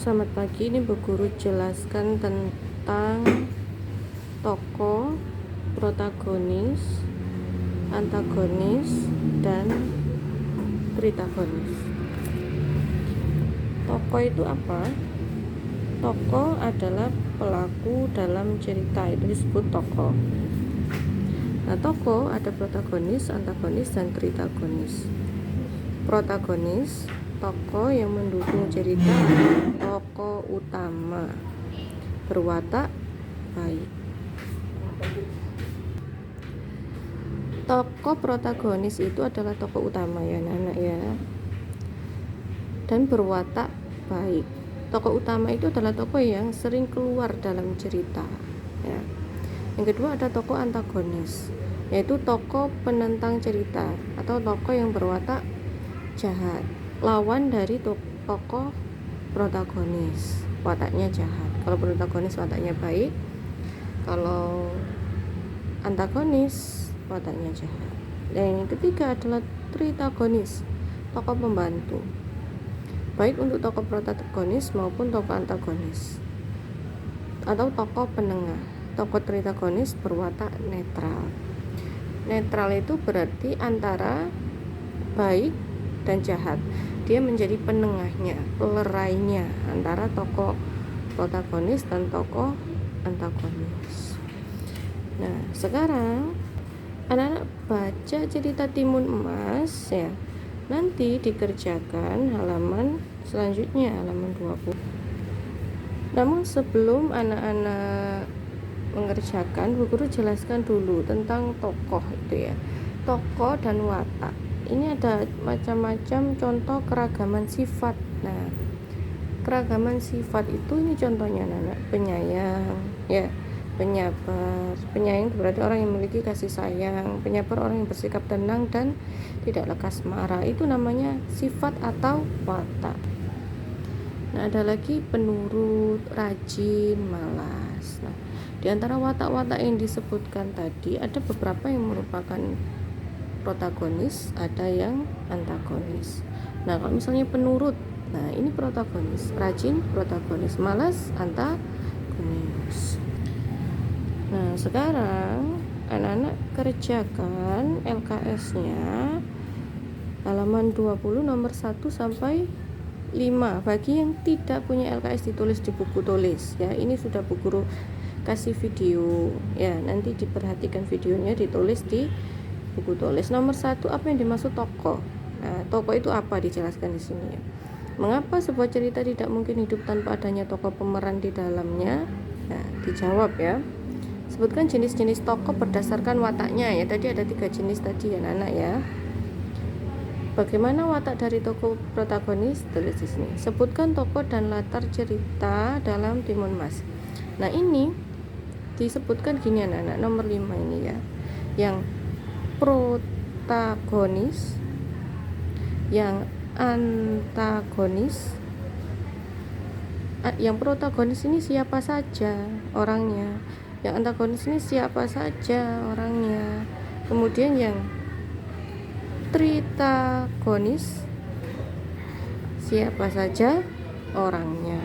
Selamat pagi, ini Bu Guru jelaskan tentang tokoh, protagonis, antagonis, dan tritagonis. Tokoh itu apa? Tokoh adalah pelaku dalam cerita, itu disebut tokoh. Nah, tokoh ada protagonis, antagonis, dan tritagonis. Protagonis, tokoh yang mendukung cerita, tokoh utama, berwatak baik. Tokoh protagonis itu adalah tokoh utama ya anak-anak ya, dan berwatak baik. Tokoh utama itu adalah tokoh yang sering keluar dalam cerita ya. Yang kedua ada tokoh antagonis, yaitu tokoh penentang cerita atau tokoh yang berwatak jahat, lawan dari tokoh protagonis, wataknya jahat. Kalau protagonis wataknya baik, kalau antagonis wataknya jahat. Dan yang ketiga adalah tritagonis, tokoh pembantu, baik untuk tokoh protagonis maupun tokoh antagonis, atau tokoh penengah. Tokoh tritagonis berwatak netral. Netral itu berarti antara baik dan jahat. Dia menjadi penengahnya, pelerainya antara tokoh protagonis dan tokoh antagonis. Nah, sekarang anak-anak baca cerita Timun Emas ya. Nanti dikerjakan halaman selanjutnya, halaman 20. Namun sebelum anak-anak mengerjakan, Bu Guru jelaskan dulu tentang tokoh itu ya. Tokoh dan watak. Ini ada macam-macam contoh keragaman sifat. Nah, keragaman sifat itu ini contohnya anak-anak: penyayang ya, penyabar. Penyayang berarti orang yang memiliki kasih sayang. Penyabar orang yang bersikap tenang dan tidak lekas marah. Itu namanya sifat atau watak. Nah, ada lagi penurut, rajin, malas. Nah, di antara watak-watak yang disebutkan tadi ada beberapa yang merupakan protagonis, ada yang antagonis. Nah, kalau misalnya penurut, nah ini protagonis, rajin protagonis, malas antagonis. Nah, sekarang anak-anak kerjakan LKS-nya halaman 20 nomor 1 sampai 5. Bagi yang tidak punya LKS ditulis di buku tulis ya. Ini sudah Bu Guru kasih video ya, nanti diperhatikan videonya, ditulis di buku tulis. Nomor 1, apa yang dimaksud tokoh? Nah, tokoh itu apa dijelaskan di sini ya. Mengapa sebuah cerita tidak mungkin hidup tanpa adanya tokoh pemeran di dalamnya? Nah, dijawab ya. Sebutkan jenis-jenis tokoh berdasarkan wataknya ya. Tadi ada 3 jenis tadi ya anak ya. Bagaimana watak dari tokoh protagonis? Tulis di sini. Sebutkan tokoh dan latar cerita dalam Timun Mas. Nah, ini disebutkan gini anak-anak, nomor 5 ini ya. Yang protagonis, yang antagonis. Yang protagonis ini siapa saja orangnya, yang antagonis ini siapa saja orangnya. Kemudian yang tritagonis siapa saja orangnya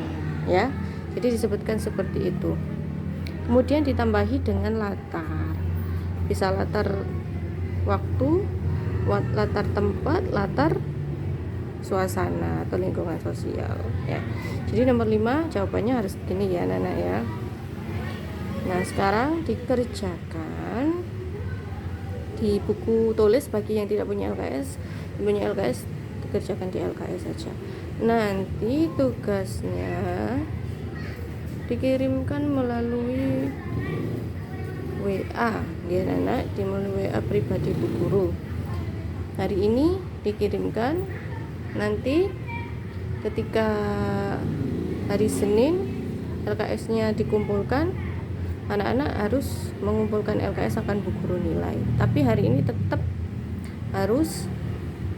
ya. Jadi disebutkan seperti itu. Kemudian ditambahi dengan latar, bisa latar waktu, latar tempat, latar suasana atau lingkungan sosial ya. Jadi nomor 5 jawabannya harus gini ya anak-anak ya. Nah, sekarang dikerjakan di buku tulis. Bagi yang tidak punya LKS, dikerjakan di LKS saja. Nanti tugasnya dikirimkan melalui WA ya anak, melalui WA pribadi Bu Guru. Hari ini dikirimkan, nanti ketika hari Senin LKS-nya dikumpulkan, anak-anak harus mengumpulkan LKS akan Bu Guru nilai. Tapi hari ini tetap harus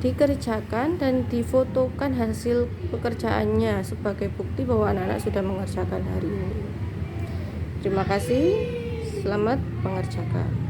dikerjakan dan difotokan hasil pekerjaannya sebagai bukti bahwa anak-anak sudah mengerjakan hari ini. Terima kasih, selamat mengerjakan.